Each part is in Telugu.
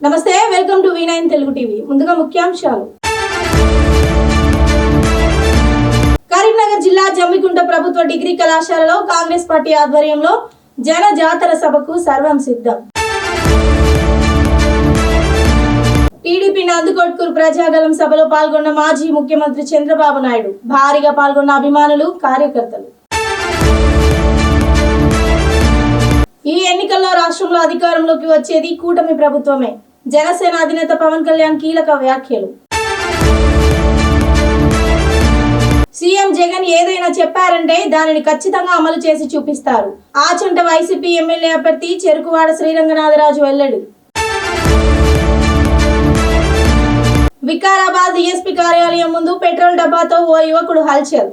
నమస్తే, welcome to V9 Telugu TV. ముందుగా ముఖ్యాంశాలు. కరీంనగర్ జిల్లా జమ్మికుంట ప్రభుత్వ డిగ్రీ కళాశాలలో కాంగ్రెస్ పార్టీ ఆధ్వర్యంలో జన జాతర సభకు సర్వం సిద్ధం. టీడీపీ నందికొట్కూరు ప్రజాగలం సభలో పాల్గొన్న మాజీ ముఖ్యమంత్రి చంద్రబాబు నాయుడు, భారీగా పాల్గొన్న అభిమానులు, కార్యకర్తలు. ఈ ఎన్నికల్లో రాష్ట్రంలో అధికారంలోకి వచ్చేది కూటమి ప్రభుత్వమే. జనసేన అధినేత పవన్ కళ్యాణ్ కీలక వ్యాఖ్యలు. సీఎం జగన్ ఏదైనా చెప్పారంటే దానిని ఖచ్చితంగా అమలు చేసి చూపిస్తారు. ఆచంట వైసీపీ ఎమ్మెల్యే అభ్యర్థి చెరుకువాడ శ్రీరంగనాథరాజు వెల్లడి. వికారాబాద్ ఎస్పీ కార్యాలయం ముందు పెట్రోల్ డబ్బాతో ఓ యువకుడు హల్చల్.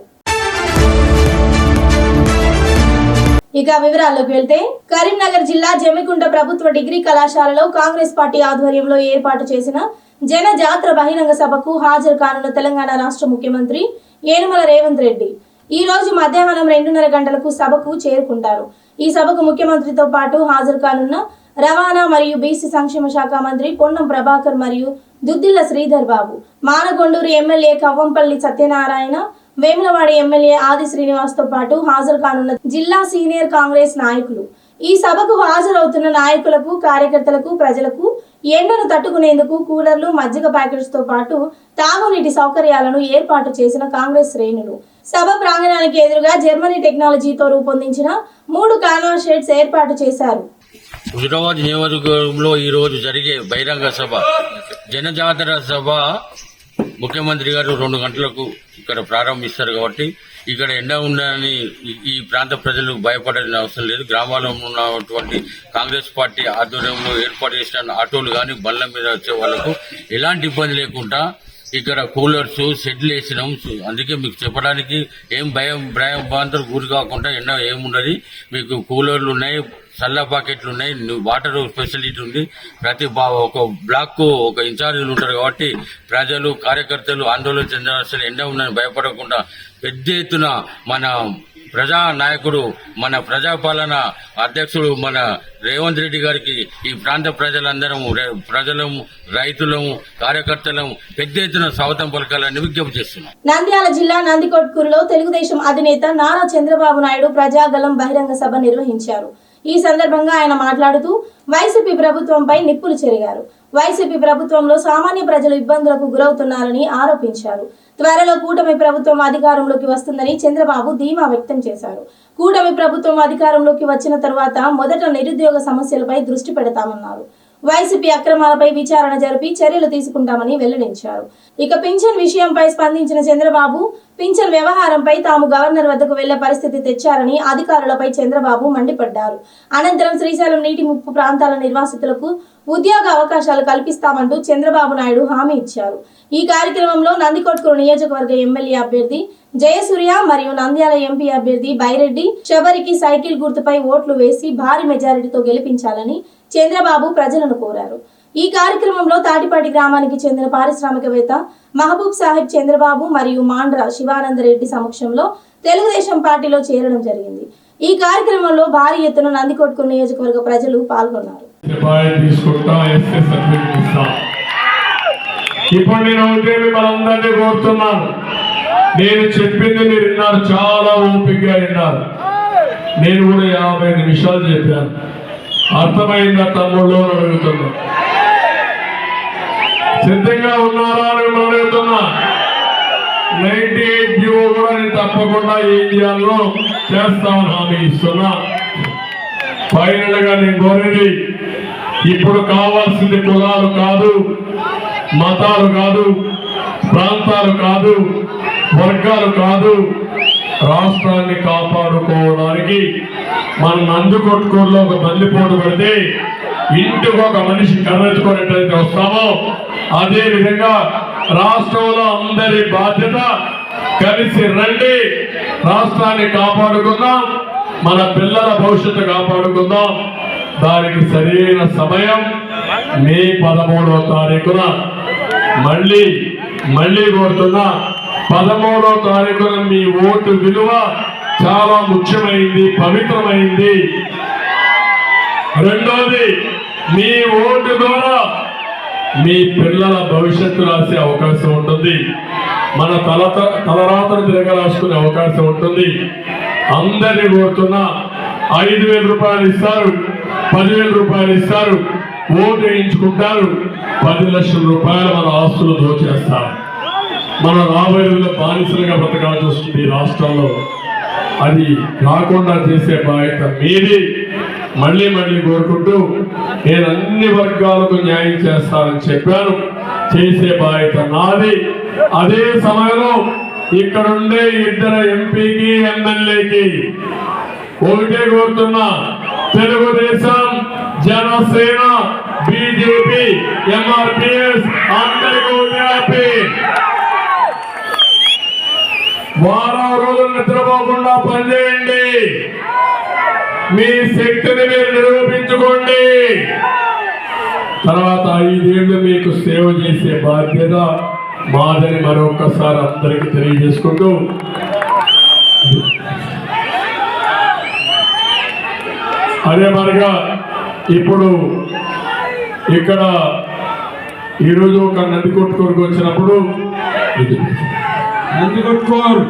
ఇక వివరాల్లోకి వెళ్తే, కరీంనగర్ జిల్లా జమ్మికుంట ప్రభుత్వ డిగ్రీ కళాశాలలో కాంగ్రెస్ పార్టీ ఆధ్వర్యంలో ఏర్పాటు చేసిన జన జాతర బహిరంగ సభకు హాజరు కానున్న తెలంగాణ రాష్ట్ర ముఖ్యమంత్రి యనమల రేవంత్ రెడ్డి ఈ రోజు మధ్యాహ్నం 2:30 గంటలకు సభకు చేరుకుంటారు. ఈ సభకు ముఖ్యమంత్రితో పాటు హాజరు కానున్న రవాణా మరియు బీసీ సంక్షేమ శాఖ మంత్రి పొన్నం ప్రభాకర్ మరియు దుద్దిల్ల శ్రీధర్ బాబు, మానగొండూరు ఎమ్మెల్యే కవ్వంపల్లి సత్యనారాయణ, వేములవాడ ఎమ్మెల్యే ఆది శ్రీనివాస్ తో పాటు హాజరు కానున్న జిల్లా సీనియర్ కాంగ్రెస్ నాయకులు. ఈ సభకు హాజరవుతున్న నాయకులకు, కార్యకర్తలకు, ప్రజలకు ఎండను తట్టుకునేందుకు కూలర్లు, మజ్జిగ ప్యాకెట్స్ తో పాటు తాగునీటి సౌకర్యాలను ఏర్పాటు చేసిన కాంగ్రెస్ శ్రేణులు సభ ప్రాంగణానికి ఎదురుగా జర్మనీ టెక్నాలజీతో రూపొందించిన 3 కాన్వాస్ షెడ్స్ ఏర్పాటు చేశారు. హుజరాబాద్ నియోజకవర్గంలో ఈ రోజు జరిగే బహిరంగ సభ జనజాతర సభ ముఖ్యమంత్రి గారు 2 గంటలకు ఇక్కడ ప్రారంభిస్తారు. కాబట్టి ఇక్కడ ఎండ ఉందని ఈ ప్రాంత ప్రజలు భయపడాల్సిన అవసరం లేదు. గ్రామాల్లో ఉన్నటువంటి కాంగ్రెస్ పార్టీ ఆధ్వర్యంలో ఏర్పాటు చేసిన ఆటోలు కానీ బండ్ల మీద వచ్చే వాళ్లకు ఎలాంటి ఇబ్బంది లేకుండా ఇక్కడ కూలర్స్, షెడ్లు వేసినాం. అందుకే మీకు చెప్పడానికి ఏం భయాందరూ గురి కాకుండా ఎండ ఏమున్నది. మీకు కూలర్లు ఉన్నాయి, చల్ల పాకెట్లు ఉన్నాయి, వాటర్ ఫెసిలిటీ ఉంది. ప్రతి ఒక బ్లాక్ కు ఒక ఇన్ఛార్జీలు ఉంటారు. కాబట్టి ప్రజలు, కార్యకర్తలు ఆందోళన చెందాల్సిన ఎండ ఉందని భయపడకుండా పెద్ద ఎత్తున మన ప్రజా నాయకుడు, మన ప్రజాపాలన అధ్యక్షుడు మన రేవంత్ రెడ్డి గారికి ఈ ప్రాంత ప్రజలందరం, ప్రజలము, రైతులము, కార్యకర్తలము పెద్ద ఎత్తున స్వాగతం పలకాలని విజ్ఞప్తి చేస్తున్నాం. నంద్యాల జిల్లా నందికొట్కూరులో తెలుగుదేశం అధినేత నారా చంద్రబాబు నాయుడు ప్రజాగలం బహిరంగ సభ నిర్వహించారు. ఈ సందర్భంగా ఆయన మాట్లాడుతూ వైసీపీ ప్రభుత్వంపై నిప్పులు చెరిగారు. వైసీపీ ప్రభుత్వంలో సామాన్య ప్రజలు ఇబ్బందులకు గురవుతున్నారని ఆరోపించారు. త్వరలో కూటమి ప్రభుత్వం అధికారంలోకి వస్తుందని చంద్రబాబు ధీమా వ్యక్తం చేశారు. కూటమి ప్రభుత్వం అధికారంలోకి వచ్చిన తరువాత మొదట నిరుద్యోగ సమస్యలపై దృష్టి పెడతామన్నారు. వైసీపీ అక్రమాలపై విచారణ జరిపి చర్యలు తీసుకుంటామని వెల్లడించారు. ఇక పింఛన్ విషయంపై స్పందించిన చంద్రబాబు, పింఛన్ వ్యవహారంపై తాము గవర్నర్ వద్దకు వెళ్లే పరిస్థితి తెచ్చారని అధికారులపై చంద్రబాబు మండిపడ్డారు. అనంతరం శ్రీశైలం నీటి ముప్పు ప్రాంతాల నిర్వాసితులకు ఉద్యోగ అవకాశాలు కల్పిస్తామంటూ చంద్రబాబు నాయుడు హామీ ఇచ్చారు. ఈ కార్యక్రమంలో నందికొట్కూరు నియోజకవర్గ ఎమ్మెల్యే అభ్యర్థి జయసూర్య మరియు నంద్యాల ఎంపీ అభ్యర్థి బైరెడ్డి శబరికి సైకిల్ గుర్తుపై ఓట్లు వేసి భారీ మెజారిటీతో గెలిపించాలని చంద్రబాబు ప్రజలను కోరారు. ఈ కార్యక్రమంలో తాటిపాటి గ్రామానికి చెందిన పారిశ్రామికవేత్త మహబూబ్ సాహెబ్ చంద్రబాబు మరియు మాండ్ర శివానందరెడ్డి సమక్షంలో తెలుగుదేశం పార్టీలో చేరడం జరిగింది. ఈ కార్యక్రమంలో భారీ ఎత్తున నందికొట్కూరు నియోజకవర్గ ప్రజలు పాల్గొన్నారు. ఇప్పుడు నేను మనందరినీ కోరుతున్నాను, నేను చెప్పింది మీరు విన్నారు, చాలా ఓపికగా విన్నారు. నేను కూడా 50 నిమిషాలు చెప్పాను. అర్థమైందా తమ్ముళ్ళు అని అడుగుతున్నా. సిద్ధంగా ఉన్నారా అని అడుగుతున్నా. 98 జీవో కూడా నేను తప్పకుండా ఏం చేయాలో చేస్తామని హామీ ఇస్తున్నా. ఫైనల్ గా నేను కోరేది, ఇప్పుడు కావాల్సింది కులాలు కాదు, మతాలు కాదు, ప్రాంతాలు కాదు, వర్గాలు కాదు. రాష్ట్రాన్ని కాపాడుకోవడానికి మన నందికొట్కూరులో ఒక బందిపోటు పడితే ఇంటికి ఒక మనిషి కర్రెత్తుకునేట్లయితే వస్తామో, అదే విధంగా రాష్ట్రంలో అందరి బాధ్యత కలిసి రండి, రాష్ట్రాన్ని కాపాడుకుందాం, మన పిల్లల భవిష్యత్తు కాపాడుకుందాం. దానికి సరైన సమయం మే 13వ తారీఖున మళ్ళీ కోరుతున్నా. 13వ తారీఖున మీ ఓటు విలువ చాలా ముఖ్యమైంది, పవిత్రమైంది. రెండోది, మీ ఓటు ద్వారా మీ పిల్లల భవిష్యత్తు రాసే అవకాశం ఉంటుంది, మన తలరాతను తిరగరాసుకునే అవకాశం ఉంటుంది. అందరినీ కోరుతున్నా 5,000 రూపాయలు ఇస్తారు, 10,000 రూపాయలు ఇస్తారు, ఓటు వేయించుకుంటారు, 10 లక్షల రూపాయలు మన ఆస్తులు దోచేస్తారు. మన రాబోయే రోజుల్లో బానిసలుగా బ్రతకాల్సి వస్తుంది రాష్ట్రంలో. అది రాకుండా చేసే బాధ్యత మీది. మళ్ళీ మళ్ళీ కోరుకుంటూ నేను అన్ని వర్గాలకు న్యాయం చేస్తానని చెప్పాను. చేసే బాధ్యత నాది. అదే సమయంలో ఇక్కడుండే 2 ఎంపీకి ఎమ్మెల్యేకి ఒకటే కోరుతున్నా, తెలుగుదేశం, జనసేన, బీజేపీ, ఎంఆర్పీఎస్ అందరికీ ఒకటే, వారం రోజులు నిద్రపోకుండా పనిచేయండి. మీ శక్తిని మీరు నిరూపించుకోండి. తర్వాత 5 ఏళ్ళు మీకు సేవ చేసే బాధ్యత మాదని మరొకసారి అందరికీ తెలియజేసుకుంటూ, అదే మరిగా ఇప్పుడు ఇక్కడ ఈరోజు ఒక నందికొట్కూరుకు వచ్చినప్పుడు Nandikotkur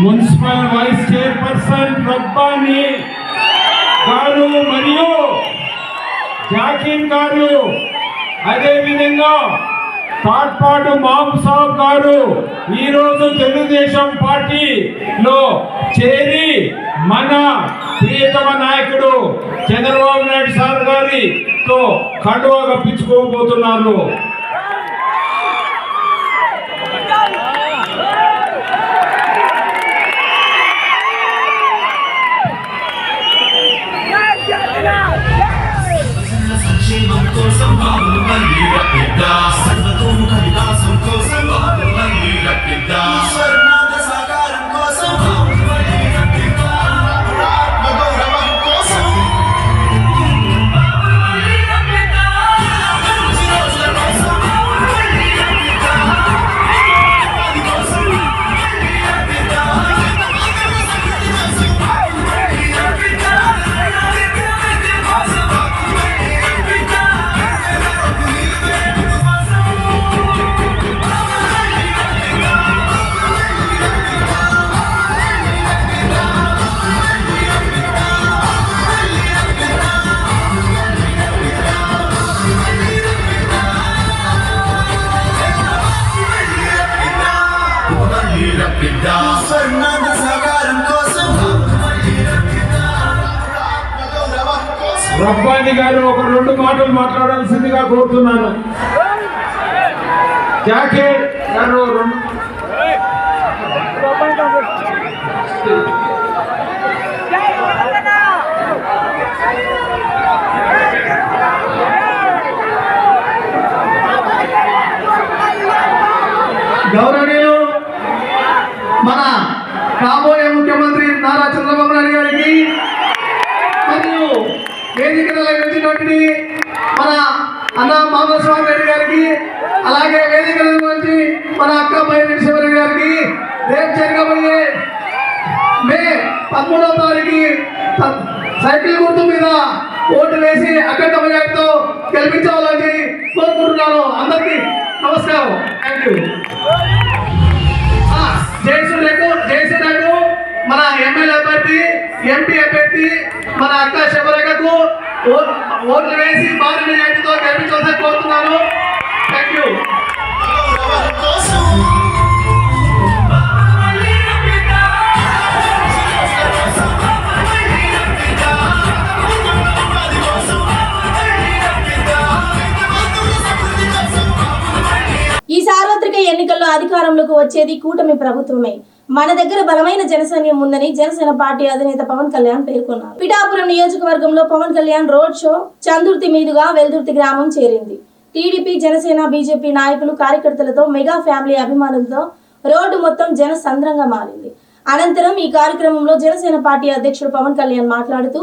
municipal vice chairperson Rabbani గారు మరియు జాకీర్ గారు, అదేవిధంగా తాట్పాటు మామ్ సాబ్ గారు ఈరోజు తెలుగుదేశం పార్టీలో చేరి మన ప్రియతమ నాయకుడు చంద్రబాబు నాయుడు సార్ గారితో కండువా కప్పించుకోబోతున్నారు. రబ్బాని గారు ఒక 2 మాటలు మాట్లాడాల్సిందిగా కోరుతున్నాను. జాకీర్ గారు గౌరవనీయులు మన కాబోయే ముఖ్యమంత్రి నారా చంద్రబాబు నాయుడు గారికి మరియు వేదికలో వచ్చినటువంటి మన అన్న మామస్వామి రెడ్డి గారికి, అలాగే వేదికల నుంచి మన అక్క బైరెడ్డి శివరెడ్డి గారికి రేపు జరగబోయే మే 13వ తారీఖు సైకిల్ గుర్తు మీద ఓటు వేసి అఖండ మెజార్టీతో గెలిపించాలని కోరుకుంటున్నాను. అందరికీ నమస్కారం. Thank you. జయసూర్యకు మన ఎమ్మెల్యే అభ్యర్థి, ఎంపీ అభ్యర్థి మన అక్క శబరేఖకు ఓట్లు వేసి భారీ మెజార్టీతో గెలిపించాలని కోరుతున్నాను. Thank you. ఈ సార్వత్రిక ఎన్నికల్లో అధికారంలోకి వచ్చేది కూటమి ప్రభుత్వమే. మన దగ్గర బలమైన జనసైన్యం ఉందని జనసేన పార్టీ అధినేత పవన్ కళ్యాణ్ పేర్కొన్నారు. పిఠాపురం నియోజకవర్గంలో పవన్ కళ్యాణ్ రోడ్ షో చందుర్తి మీదుగా వెల్దుర్తి గ్రామం చేరింది. టీడీపీ, జనసేన, బీజేపీ నాయకులు, కార్యకర్తలతో, మెగా ఫ్యామిలీ అభిమానులతో రోడ్డు మొత్తం జన సంద్రంగా మారింది. అనంతరం ఈ కార్యక్రమంలో జనసేన పార్టీ అధ్యక్షుడు పవన్ కళ్యాణ్ మాట్లాడుతూ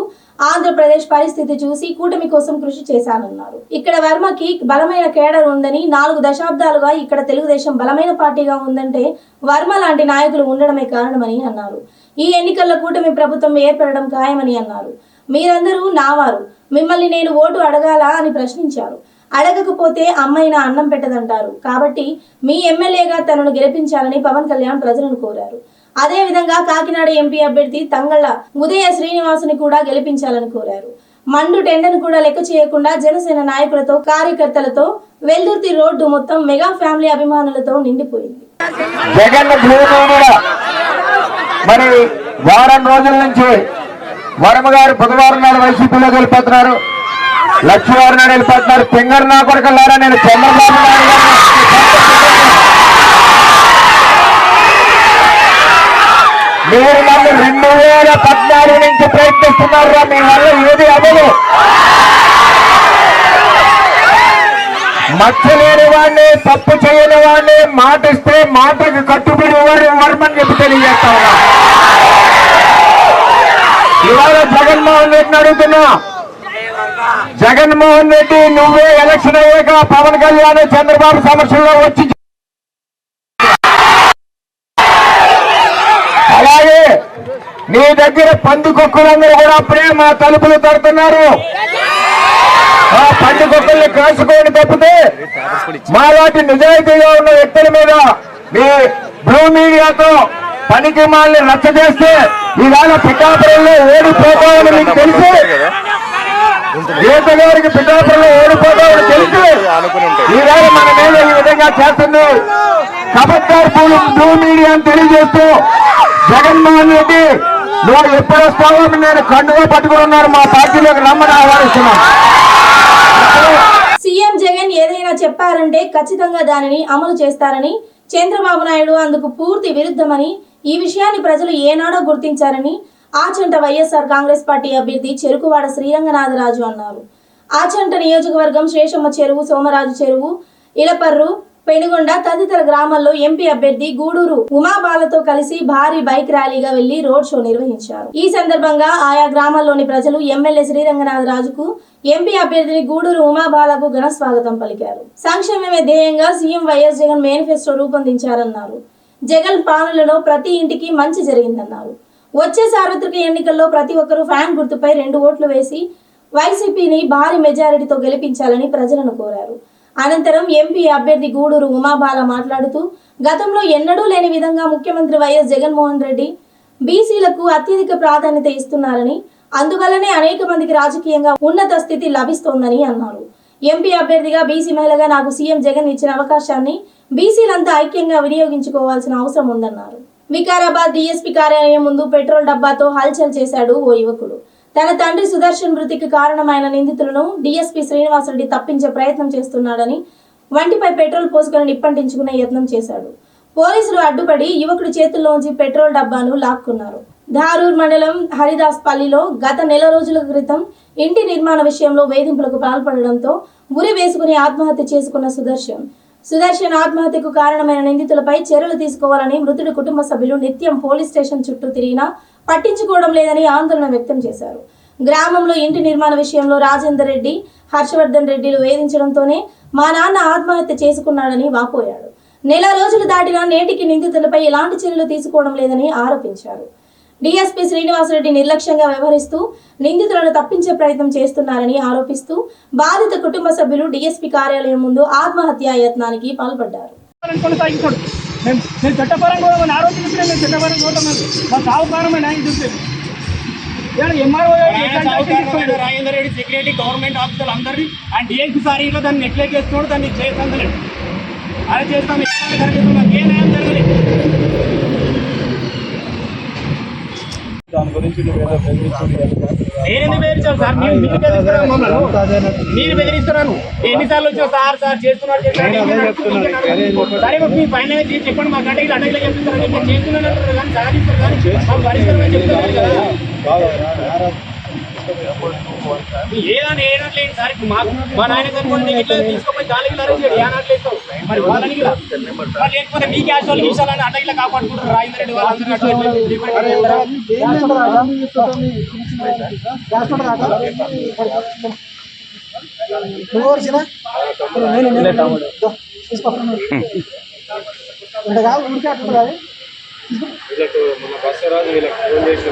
ఆంధ్రప్రదేశ్ పరిస్థితి చూసి కూటమి కోసం కృషి చేశానన్నారు. ఇక్కడ వర్మకి బలమైన కేడర్ ఉందని, 4 దశాబ్దాలుగా ఇక్కడ తెలుగుదేశం బలమైన పార్టీగా ఉందంటే వర్మ లాంటి నాయకులు ఉండడమే కారణమని అన్నారు. ఈ ఎన్నికల్లో కూటమి ప్రభుత్వం ఏర్పడడం ఖాయమని అన్నారు. మీరందరూ నావారు, మిమ్మల్ని నేను ఓటు అడగాలా అని ప్రశ్నించారు. అడగకపోతే అమ్మైనా అన్నం పెట్టదంటారు. కాబట్టి మీ ఎమ్మెల్యేగా తనను గెలిపించాలని పవన్ కళ్యాణ్ ప్రజలను కోరారు. అదేవిధంగా కాకినాడ ఎంపీ అభ్యర్థి తంగళ్ల ఉదయ శ్రీనివాసుని కూడా గెలిపించాలని కోరారు. మండు టెండను కూడా లెక్క చేయకుండా జనసేన నాయకులతో కార్యకర్తలతో వెల్దుర్తి రోడ్డు మొత్తం మెగా ఫ్యామిలీ అభిమానులతో నిండిపోయింది. జగన్ మరి వారం రోజుల నుంచి వర్మ గారు బుధవారం నాడు వైసీపీలో వెళ్ళిపోతున్నారు, లక్ష్మీవారం నాడు వెళ్ళిపోతున్నారు. పింగర్ నా కొడుకులారా, నేను చంద్రబాబు నాయుడు మీరు నన్ను 2014 నుంచి ప్రయత్నిస్తున్నారా, మీ వల్ల ఏది అవ్వదు. మచ్చలేని వాడిని, తప్పు చేయని వాడిని, మాట ఇస్తే మాటకు కట్టుబడి వర్మని చెప్పి తెలియజేస్తా ఉన్నా. ఇవాళ జగన్మోహన్ రెడ్డిని అడుగుతున్నా, జగన్మోహన్ రెడ్డి నువ్వే ఎలక్షన్ అయ్యాక పవన్ కళ్యాణ్ చంద్రబాబు సమక్షంలో వచ్చి, అలాగే నీ దగ్గర పందికొక్కులందరూ కూడా అప్పుడే మా తలుపులు తడుతున్నారు. ఆ పందికొక్కుల్ని కాసుకోండి తప్పితే మా వాటి నిజాయితీగా ఉన్న వ్యక్తుల మీద మీ బ్లూ మీడియాతో పనికి మాల్ని రచ్చ చేస్తే ఈవేళ పిఠాపురంలో ఓడిపోతామని మీకు తెలిసి, గీత గారికి పిఠాపురంలో ఓడిపోతామని తెలిసి ఈవేళ మన మీద ఈ విధంగా చేస్తుంది. కబడ్డారు బ్లూ మీడియా అని తెలియజేస్తూ, జగన్మోహన్ రెడ్డి నువ్వు ఎప్పుడు వస్తావో నేను కండుగా పట్టుకుని ఉన్నారు, మా పార్టీలోకి రమ్మని ఆహ్వానిస్తున్నాను. సీఎం జగన్ ఏదైనా చెప్పారంటే ఖచ్చితంగా దానిని అమలు చేస్తారని, చంద్రబాబు నాయుడు అందుకు పూర్తి విరుద్ధమని, ఈ విషయాన్ని ప్రజలు ఏనాడో గుర్తించారని ఆచంట వైఎస్ఆర్ కాంగ్రెస్ పార్టీ అభ్యర్థి చెరుకువాడ శ్రీరంగనాథరాజు అన్నారు. ఆచంట నియోజకవర్గం శేషమ్మ చెరువు, సోమరాజు చెరువు, ఇలపర్రు, పెనుగొండ తదితర గ్రామాల్లో ఎంపీ అభ్యర్థి గూడూరు ఉమాబాలతో కలిసి భారీ బైక్ ర్యాలీగా వెళ్లి రోడ్ షో నిర్వహించారు. ఈ సందర్భంగా ఆయా గ్రామాల్లోని ప్రజలు ఎమ్మెల్యే శ్రీరంగనాథరాజుకు, ఎంపీ అభ్యర్థిని గూడూరు ఉమాబాలకు ఘన స్వాగతం పలికారు. సంక్షేమమే ధ్యేయంగా సీఎం వైఎస్ జగన్ మేనిఫెస్టో రూపొందించారన్నారు. జగన్ పాలనలో ప్రతి ఇంటికి మంచి జరిగిందన్నారు. వచ్చే సార్వత్రిక ఎన్నికల్లో ప్రతి ఒక్కరూ ఫ్యాన్ గుర్తుపై 2 ఓట్లు వేసి వైసీపీని భారీ మెజారిటీతో గెలిపించాలని ప్రజలను కోరారు. అనంతరం ఎంపీ అభ్యర్థి గూడూరు ఉమాబాల మాట్లాడుతూ, గతంలో ఎన్నడూ లేని విధంగా ముఖ్యమంత్రి వైఎస్ జగన్మోహన్ రెడ్డి బీసీలకు అత్యధిక ప్రాధాన్యత ఇస్తున్నారని, అందువల్లనే అనేక మందికి రాజకీయంగా ఉన్నత స్థితి లభిస్తోందని అన్నారు. ఎంపీ అభ్యర్థిగా బీసీ మహిళగా నాకు సీఎం జగన్ ఇచ్చిన అవకాశాన్ని బీసీలంతా ఐక్యంగా వినియోగించుకోవాల్సిన అవసరం ఉందన్నారు. వికారాబాద్ డీఎస్పీ కార్యాలయం ముందు పెట్రోల్ డబ్బాతో హల్చల్ చేశాడు ఓ యువకుడు. తన తండ్రి సుదర్శన్ మృతికి కారణమైన నిందితులను డీఎస్పీ శ్రీనివాసరెడ్డి తప్పించే ప్రయత్నం చేస్తున్నాడని వంటిపై పెట్రోల్ పోసుకొని నిప్పంటించుకునే యత్నం చేశాడు. పోలీసులు అడ్డుపడి యువకుడి చేతుల్లోంచి పెట్రోల్ డబ్బాను లాక్కున్నారు. ధారూర్ మండలం హరిదాస్ పల్లిలో గత నెల రోజుల క్రితం ఇంటి నిర్మాణ విషయంలో వేధింపులకు పాల్పడడంతో ఉరి వేసుకుని ఆత్మహత్య చేసుకున్న సుదర్శన్ ఆత్మహత్యకు కారణమైన నిందితులపై చర్యలు తీసుకోవాలని మృతుడి కుటుంబ సభ్యులు నిత్యం పోలీస్ స్టేషన్ చుట్టూ తిరిగినా పట్టించుకోవడం లేదని ఆందోళన వ్యక్తం చేశారు. గ్రామంలో ఇంటి నిర్మాణ విషయంలో రాజేందర్ రెడ్డి, హర్షవర్ధన్ రెడ్డిలు వేధించడంతోనే మా నాన్న ఆత్మహత్య చేసుకున్నాడని వాపోయాడు. నెల రోజులు దాటినా నేటికి నిందితులపై ఎలాంటి చర్యలు తీసుకోవడం లేదని ఆరోపించారు. డీఎస్పీ శ్రీనివాసరెడ్డి నిర్లక్ష్యంగా వ్యవహరిస్తూ నిందితులను తప్పించే ప్రయత్నం చేస్తున్నారని ఆరోపిస్తూ బాధిత కుటుంబ సభ్యులు డీఎస్పీ కార్యాలయం ముందు ఆత్మహత్యా యత్నానికి పాల్పడ్డారు. రాజేందర్ రెడ్డి సెక్రటరీ గవర్నమెంట్ ఆఫీసర్లు అందరినీ అండ్ డిఎస్పీ సారీలో దాన్ని నెగ్లెక్ట్ చేస్తున్నాడు, దాన్ని చేస్తాను అలా చేస్తాను. ఏ న్యాయం జరగలేదు. దాని గురించి నేనెందుకు బెదిరించాను సార్? మీరు బెదిరిస్తున్నాను, మమ్మల్ని మీరు బెదిరిస్తున్నాను. ఎన్నిసార్లు వచ్చావు సార్ సార్ చేస్తున్నాడు సరే మీ పైన చెప్పండి, మా గంటకి అడ్డగిలా చెప్తున్నారు, నేను చేస్తున్నాను అంటారు కానీ సాధిస్తారు కానీ మాకు పరిష్కారం చెప్తున్నారు కదా. ఏదని ఏనట్లేదు సార్, మాకు మా నాయన కనుకోండి ఇట్లా తీసుకోపోయి గాలికి లరేసాడు ఏనట్లేదు మరి వాళ్ళని లేకపోతే మీ క్యాష్ వాళ్ళు గీసాలని అడ్డగిలా కాపాడుకుంటారు. రాజేందర్ రెడ్డి వీళ్ళకు మన బస్సరాజు వీళ్ళకి ఫోన్ చేసిన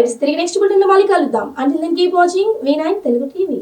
అప్డేట్స్. తిరిగి నెక్స్ట్ బులెటిన్ లో మళ్ళీ కలుద్దాం. Until then keep watching V9 Telugu TV.